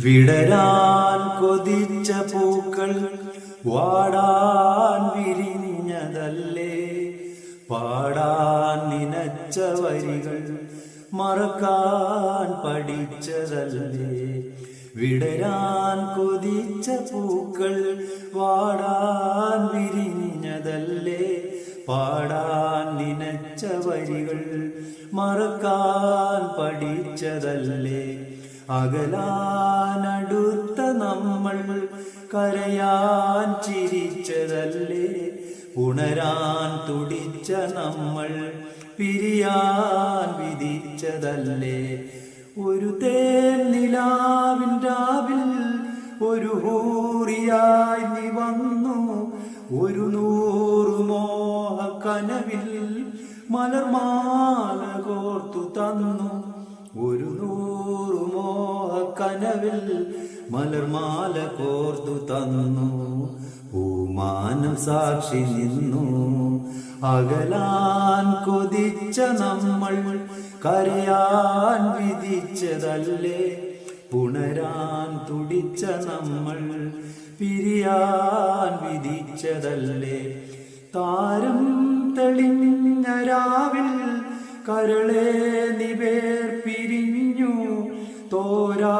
വിടരാൻ കൊതിച്ച പൂക്കൾ വാടാൻ വിരിഞ്ഞതല്ലേ, പാടാൻ നിനച്ച വരികൾ മറക്കാൻ പഠിച്ചതല്ലേ. വിടരാൻ കൊതിച്ച പൂക്കൾ വാടാൻ വിരിഞ്ഞതല്ലേ, പാടാൻ നിനച്ച വരികൾ മറക്കാൻ പഠിച്ചതല്ലേ. അകലാനടുത്ത നമ്മൾ കരയാൻ ചിരിച്ചതല്ലേ, ഉണരാൻ തുടിച്ച നമ്മൾ പിരിയാൻ വിധിച്ചതല്ലേ. ഒരു തേൻ നിലാവിൻ രാവിൽ ഒരു ഹൂറിയായി നീ വന്നു, ഒരു 100 മോഹ കനവിൽ മലർമാല കോർത്തു തന്നു. ഒരു 100 മോഹ കനവിൽ മലർമാല കോർത്തു തന്നു. പൂമാനം സാക്ഷി നിന്നു. അകലാൻ കൊതിച്ച നമ്മൾ കരയാൻ വിധിച്ചതല്ലേ, പുണരാൻ തുടിച്ച നമ്മൾ പിരിയാൻ വിധിച്ചതല്ലേ. താരം തെളിഞ്ഞ രാവിൽ കരളെ നിവേർ പിരിഞ്ഞു, തോരാ